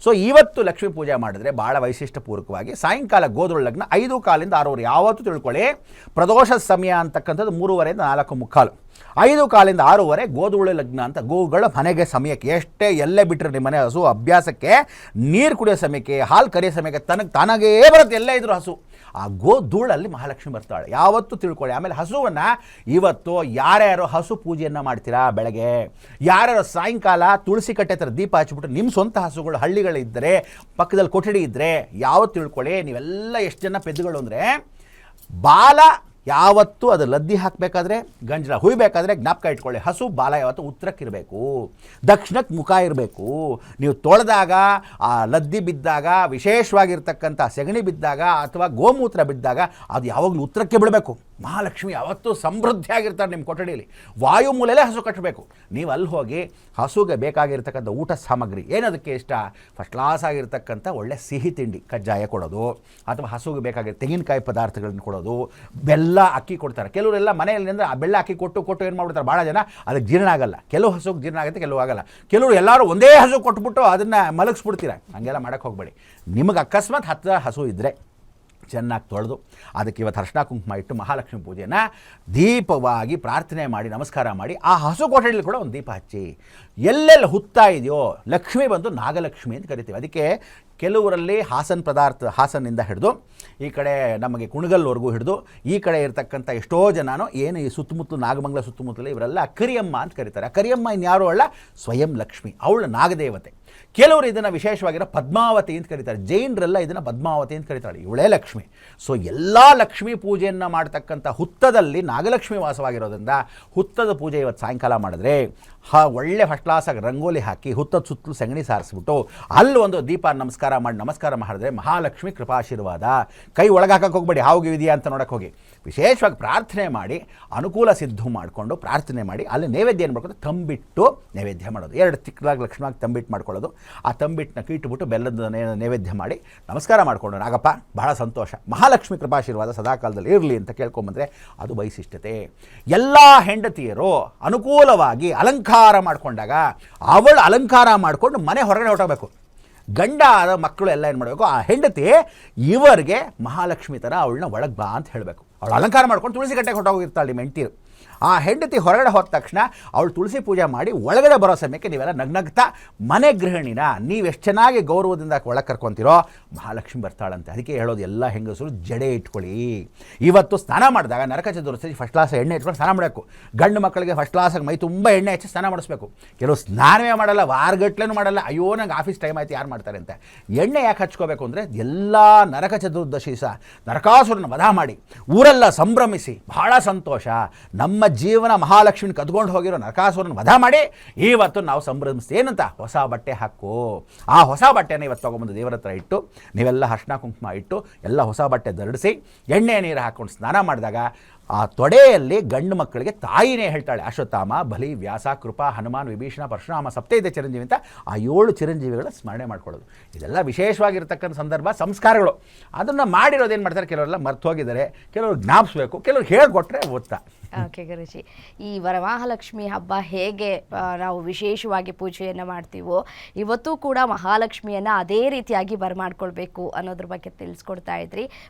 So ಇವತ್ತು ಲಕ್ಷ್ಮೀ ಪೂಜೆ ಮಾಡಿದ್ರೆ ಭಾಳ ವೈಶಿಷ್ಟ್ಯಪೂರ್ವಕವಾಗಿ ಸಾಯಂಕಾಲ ಗೋಧೂಳಿ ಲಗ್ನ 5 ಕಾಲಿಂದ 6 ಯಾವತ್ತೂ ತಿಳ್ಕೊಳ್ಳಿ. ಪ್ರದೋಷ ಸಮಯ ಅಂತಕ್ಕಂಥದ್ದು 3:30 4:45. 5 ಕಾಲಿಂದ 6 ಗೋಧೂಳಿ ಲಗ್ನ ಅಂತ. ಗೋಗಳ ಮನೆಗೆ ಸಮಯಕ್ಕೆ ಎಷ್ಟೇ ಎಲ್ಲೇ ಬಿಟ್ಟರೆ ನಿಮ್ಮ ಮನೆ ಹಸು ಅಭ್ಯಾಸಕ್ಕೆ, ನೀರು ಕುಡಿಯೋ ಸಮಯಕ್ಕೆ, ಹಾಲು ಕರಿಯೋ ಸಮಯಕ್ಕೆ ತಾನಾಗೇ ಬರುತ್ತೆ. ಎಲ್ಲೇ ಇದ್ರು ಹಸು ಆ ಗೋಧೂಳಲ್ಲಿ ಮಹಾಲಕ್ಷ್ಮಿ ಬರ್ತಾಳೆ ಯಾವತ್ತೂ ತಿಳ್ಕೊಳ್ಳಿ. ಆಮೇಲೆ ಹಸುವನ್ನು ಇವತ್ತು ಯಾರ್ಯಾರು ಹಸು ಪೂಜೆಯನ್ನು ಮಾಡ್ತೀರಾ ಬೆಳಗ್ಗೆ, ಯಾರ್ಯಾರು ಸಾಯಂಕಾಲ ತುಳಸಿ ಕಟ್ಟೆ ಥರ ದೀಪ ಹಚ್ಚಿಬಿಟ್ಟು ನಿಮ್ಮ ಸ್ವಂತ ಹಸುಗಳು ಹಳ್ಳಿಗಳಿದ್ದರೆ ಪಕ್ಕದಲ್ಲಿ ಕೊಠಡಿ ಇದ್ದರೆ ಯಾವತ್ತು ತಿಳ್ಕೊಳ್ಳಿ. ನೀವೆಲ್ಲ ಎಷ್ಟು ಜನ ಪೆದ್ದುಗಳು ಅಂದರೆ ಬಾಲ ಯಾವತ್ತೂ ಅದು ಲದ್ದಿ ಹಾಕಬೇಕಾದ್ರೆ ಗಂಜಲ ಹುಯ್ಬೇಕಾದ್ರೆ ಜ್ಞಾಪಕ ಇಟ್ಕೊಳ್ಳಿ, ಹಸು ಬಾಲ ಯಾವತ್ತು ಉತ್ತರಕ್ಕಿರಬೇಕು, ದಕ್ಷಿಣಕ್ಕೆ ಮುಖ ಇರಬೇಕು. ನೀವು ತೊಳೆದಾಗ ಆ ಲದ್ದಿ ಬಿದ್ದಾಗ, ವಿಶೇಷವಾಗಿರ್ತಕ್ಕಂಥ ಸೆಗಣಿ ಬಿದ್ದಾಗ ಅಥವಾ ಗೋಮೂತ್ರ ಬಿದ್ದಾಗ ಅದು ಯಾವಾಗಲೂ ಉತ್ತರಕ್ಕೆ ಬಿಡಬೇಕು. ಮಹಾಲಕ್ಷ್ಮಿ ಯಾವತ್ತೂ ಸಮೃದ್ಧಿಯಾಗಿರ್ತಾರೆ ನಿಮ್ಮ ಕೊಠಡಿಯಲ್ಲಿ. ವಾಯುಮೂಲೆಯಲ್ಲೇ ಹಸು ಕಟ್ಟಬೇಕು. ನೀವು ಅಲ್ಲಿ ಹೋಗಿ ಹಸುಗೆ ಬೇಕಾಗಿರ್ತಕ್ಕಂಥ ಊಟ ಸಾಮಗ್ರಿ ಏನದಕ್ಕೆ ಇಷ್ಟ, ಫಸ್ಟ್ ಕ್ಲಾಸ್ ಆಗಿರ್ತಕ್ಕಂಥ ಒಳ್ಳೆ ಸಿಹಿ ತಿಂಡಿ ಕಜ್ಜಾಯ ಕೊಡೋದು, ಅಥವಾ ಹಸುಗೆ ಬೇಕಾಗಿರೋ ತೆಂಗಿನಕಾಯಿ ಪದಾರ್ಥಗಳನ್ನ ಕೊಡೋದು, ಬೆಲ್ಲ ಅಕ್ಕಿ ಕೊಡ್ತಾರೆ. ಕೆಲವರೆಲ್ಲ ಮನೆಯಲ್ಲಿ ಅಂದರೆ ಆ ಬೆಲ್ಲ ಅಕ್ಕಿ ಕೊಟ್ಟು ಏನು ಮಾಡ್ಬಿಡ್ತಾರೆ, ಭಾಳ ಜನ ಅದಕ್ಕೆ ಜೀರ್ಣ ಆಗಲ್ಲ. ಕೆಲವು ಹಸುಗೆ ಜೀರ್ಣ ಆಗುತ್ತೆ, ಕೆಲವು ಆಗಲ್ಲ. ಕೆಲವರು ಎಲ್ಲರೂ ಒಂದೇ ಹಸು ಕೊಟ್ಬಿಟ್ಟು ಅದನ್ನು ಮಲಗಿಸ್ಬಿಡ್ತೀರ. ಹಂಗೆಲ್ಲ ಮಾಡೋಕ್ಕೆ ಹೋಗಬೇಡಿ. ನಿಮಗೆ ಅಕಸ್ಮಾತ್ 10 ಹಸು ಇದ್ದರೆ ಚೆನ್ನಾಗಿ ತೊಳೆದು ಅದಕ್ಕೆ ಇವತ್ತು ಅರಿಶಿನ ಕುಂಕುಮ ಇಟ್ಟು ಮಹಾಲಕ್ಷ್ಮಿ ಪೂಜೆಯನ್ನು ದೀಪವಾಗಿ ಪ್ರಾರ್ಥನೆ ಮಾಡಿ ನಮಸ್ಕಾರ ಮಾಡಿ ಆ ಹಸು ಕೊಠಡಿಯಲ್ಲಿ ಕೂಡ ಒಂದು ದೀಪ ಹಚ್ಚಿ. ಎಲ್ಲೆಲ್ಲಿ ಹುತ್ತಾ ಇದೆಯೋ ಲಕ್ಷ್ಮಿ ಬಂದು ನಾಗಲಕ್ಷ್ಮಿ ಅಂತ ಕರಿತೀವಿ. ಅದಕ್ಕೆ ಕೆಲವರಲ್ಲಿ ಹಾಸನಿಂದ ಹಿಡಿದು ಈ ಕಡೆ ನಮಗೆ ಕುಣಗಲ್ವರೆಗೂ ಹಿಡಿದು ಈ ಕಡೆ ಇರತಕ್ಕಂಥ ಎಷ್ಟೋ ಜನನೂ ಏನು ಈ ಸುತ್ತಮುತ್ತಲು ನಾಗಮಂಗಲ ಸುತ್ತಮುತ್ತಲು ಇವರೆಲ್ಲ ಕರಿಯಮ್ಮ ಅಂತ ಕರೀತಾರೆ. ಕರಿಯಮ್ಮ ಇನ್ಯಾರು ಅಲ್ಲ, ಸ್ವಯಂ ಲಕ್ಷ್ಮಿ, ಅವಳು ನಾಗದೇವತೆ. ಕೆಲವರು ಇದನ್ನು ವಿಶೇಷವಾಗಿರೋ ಪದ್ಮಾವತಿ ಅಂತ ಕರೀತಾರೆ. ಜೈನರೆಲ್ಲ ಇದನ್ನು ಪದ್ಮಾವತಿ ಅಂತ ಕರೀತಾರೆ. ಇವಳೇ ಲಕ್ಷ್ಮಿ. ಸೊ ಎಲ್ಲ ಲಕ್ಷ್ಮೀ ಪೂಜೆಯನ್ನು ಮಾಡ್ತಕ್ಕಂಥ ಹುತ್ತದಲ್ಲಿ ನಾಗಲಕ್ಷ್ಮಿ ವಾಸವಾಗಿರೋದ್ರಿಂದ ಹುತ್ತದ ಪೂಜೆ ಇವತ್ತು ಸಾಯಂಕಾಲ ಮಾಡಿದ್ರೆ ಒಳ್ಳೆ ಫಸ್ಟ್ ಕ್ಲಾಸಾಗಿ ರಂಗೋಲಿ ಹಾಕಿ ಹುತ್ತದ ಸುತ್ತಲೂ ಸೆಗಣಿ ಸಾರಿಸ್ಬಿಟ್ಟು ಅಲ್ಲಿ ಒಂದು ದೀಪ ನಮಸ್ಕಾರ ಮಾಡಿದ್ರೆ ಮಹಾಲಕ್ಷ್ಮಿ ಕೃಪಾಶೀರ್ವಾದ. ಕೈ ಒಳಗೆ ಹಾಕಕ್ಕೆ ಹೋಗಬೇಡಿ, ಹಾವಿಗೆ ಇದೆಯಾ ಅಂತ ನೋಡೋಕ್ಕೆ ಹೋಗಿ. ವಿಶೇಷವಾಗಿ ಪ್ರಾರ್ಥನೆ ಮಾಡಿ ಅನುಕೂಲ ಸಿದ್ಧ ಮಾಡಿಕೊಂಡು ಪ್ರಾರ್ಥನೆ ಮಾಡಿ ಅಲ್ಲಿ ನೈವೇದ್ಯ ಏನು ಮಾಡ್ಕೊಂಡು ತಂಬಿಟ್ಟು ನೈವೇದ್ಯ ಮಾಡೋದು. 2 ಚಿಕ್ಕದಾಗಿ ಲಕ್ಷ್ಮಣಾಗಿ ತಂಬಿಟ್ಟು ಮಾಡ್ಕೊಳ್ಳೋದು. ಆ ತಂಬಿಟ್ಟನ್ನ ಕೀಟ್ಬಿಟ್ಟು ಬೆಲ್ಲದ ನೈವೇದ್ಯ ಮಾಡಿ ನಮಸ್ಕಾರ ಮಾಡಿಕೊಂಡು ನಾಗಪ್ಪ ಬಹಳ ಸಂತೋಷ, ಮಹಾಲಕ್ಷ್ಮಿ ಕೃಪಾಶೀರ್ವಾದ ಸದಾಕಾಲದಲ್ಲಿ ಇರಲಿ ಅಂತ ಕೇಳ್ಕೊಂಬಂದರೆ ಅದು ವೈಶಿಷ್ಟ್ಯತೆ. ಎಲ್ಲ ಹೆಂಡತಿಯರು ಅನುಕೂಲವಾಗಿ ಅಲಂಕಾರ ಮಾಡಿಕೊಂಡಾಗ ಅವಳು ಅಲಂಕಾರ ಮಾಡಿಕೊಂಡು ಮನೆ ಹೊರಗಡೆ ಹೊರಟೋಗಬೇಕು. ಗಂಡ ಆದ ಮಕ್ಕಳು ಎಲ್ಲ ಏನು ಮಾಡಬೇಕು, ಆ ಹೆಂಡತಿ ಇವರಿಗೆ ಮಹಾಲಕ್ಷ್ಮಿ ಥರ ಅವಳನ್ನ ಒಳಗೆ ಬಾ ಅಂತ ಹೇಳಬೇಕು. ಅವಳು ಅಲಂಕಾರ ಮಾಡ್ಕೊಂಡು ತುಳಸಿ ಕಟ್ಟೆಗೆ ಹೊರಟೋಗಿರ್ತಾಳೆ ನಿಮ್ಮ ಹೆಂಡತಿ. ಆ ಹೆಂಡತಿ ಹೊರಗಡೆ ಹೋದ ತಕ್ಷಣ ಅವಳು ತುಳಸಿ ಪೂಜೆ ಮಾಡಿ ಒಳಗಡೆ ಬರೋ ಸಮಯಕ್ಕೆ ನೀವೆಲ್ಲ ನಗ್ನಗ್ತಾ ಮನೆ ಗೃಹಿಣಿನ ನೀವು ಎಷ್ಟು ಚೆನ್ನಾಗಿ ಗೌರವದಿಂದ ಒಳಗೆ ಕರ್ಕೊತೀರೋ ಮಹಾಲಕ್ಷ್ಮಿ ಬರ್ತಾಳಂತೆ. ಅದಕ್ಕೆ ಹೇಳೋದು ಎಲ್ಲ ಹೆಂಗಸರು ಜಡೆ ಇಟ್ಕೊಳ್ಳಿ. ಇವತ್ತು ಸ್ನಾನ ಮಾಡಿದಾಗ ನರಕ ಚತುರ್ದಶಿ ಫಸ್ಟ್ ಕ್ಲಾಸ್ ಎಣ್ಣೆ ಇಟ್ಕೊಂಡು ಸ್ನಾನ ಮಾಡಬೇಕು. ಗಂಡು ಮಕ್ಕಳಿಗೆ ಫಸ್ಟ್ ಕ್ಲಾಸಾಗಿ ಮೈ ತುಂಬ ಎಣ್ಣೆ ಹಚ್ಚಿ ಸ್ನಾನ ಮಾಡಿಸ್ಬೇಕು. ಕೆಲವು ಸ್ನಾನವೇ ಮಾಡಲ್ಲ, ವಾರಗಟ್ಲೆನೂ ಮಾಡಲ್ಲ. ಅಯ್ಯೋ ನಂಗೆ ಆಫೀಸ್ ಟೈಮ್ ಆಯ್ತು ಯಾರು ಮಾಡ್ತಾರೆ ಅಂತ. ಎಣ್ಣೆ ಯಾಕೆ ಹಚ್ಕೋಬೇಕು ಅಂದರೆ ಎಲ್ಲ ನರಕ ಚತುರ್ದಶಿ ನರಕಾಸುರನ ವಧ ಮಾಡಿ ಊರೆಲ್ಲ ಸಂಭ್ರಮಿಸಿ ಬಹಳ ಸಂತೋಷ, ನಮ್ಮ ಜೀವನ ಮಹಾಲಕ್ಷ್ಮಿನ ಕದ್ಕೊಂಡು ಹೋಗಿರೋ ನರಕಾಸುರನ ವಧ ಮಾಡಿ ಇವತ್ತು ನಾವು ಸಂಭ್ರಮಿಸ್ತೀವಿ. ಏನಂತ ಹೊಸ ಬಟ್ಟೆ ಹಾಕು. ಆ ಹೊಸ ಬಟ್ಟೆನ ಇವತ್ತು ತೊಗೊಂಬಂದು ದೇವರ ಹತ್ರ ಇಟ್ಟು ನೀವೆಲ್ಲ ಅರಿಶಿನ ಕುಂಕುಮ ಇಟ್ಟು ಎಲ್ಲ ಹೊಸ ಬಟ್ಟೆ ಧರಿಸಿ ಎಣ್ಣೆ ನೀರು ಹಾಕ್ಕೊಂಡು ಸ್ನಾನ ಮಾಡಿದಾಗ ಆ ತೊಡೆಯಲ್ಲಿ ಗಂಡು ಮಕ್ಕಳಿಗೆ ತಾಯಿನೇ ಹೇಳ್ತಾಳೆ, ಅಶ್ವತ್ಥಾಮ, ಬಲಿ, ವ್ಯಾಸ, ಕೃಪಾ, ಹನುಮಾನ್, ವಿಭೀಷಣ, ಪರಶುರಾಮ, ಸಪ್ತೈದ ಚಿರಂಜೀವಿ ಅಂತ ಆ 7 ಚಿರಂಜೀವಿಗಳ ಸ್ಮರಣೆ ಮಾಡ್ಕೊಳ್ಳೋದು. ಇದೆಲ್ಲ ವಿಶೇಷವಾಗಿರ್ತಕ್ಕಂಥ ಸಂದರ್ಭ, ಸಂಸ್ಕಾರಗಳು. ಅದನ್ನು ಮಾಡಿರೋದೇನು ಮಾಡ್ತಾರೆ, ಕೆಲವರೆಲ್ಲ ಮರ್ತು ಹೋಗಿದ್ದಾರೆ, ಕೆಲವರು ಜ್ಞಾಪಿಸ್ಬೇಕು, ಕೆಲವರು ಹೇಳಿಕೊಟ್ರೆ ಓದ್ತಾ. ಓಕೆ ಗುರುಜಿ, ಈ ವರಮಹಾಲಕ್ಷ್ಮಿ ಹಬ್ಬ ಹೇಗೆ ನಾವು ವಿಶೇಷವಾಗಿ ಪೂಜೆಯನ್ನು ಮಾಡ್ತೀವೋ ಇವತ್ತು ಕೂಡ ಮಹಾಲಕ್ಷ್ಮಿಯನ್ನು ಅದೇ ರೀತಿಯಾಗಿ ಬರಮಾಡ್ಕೊಳ್ಬೇಕು ಅನ್ನೋದ್ರ ಬಗ್ಗೆ ತಿಳಿಸ್ಕೊಡ್ತಾ ಇದ್ರಿ.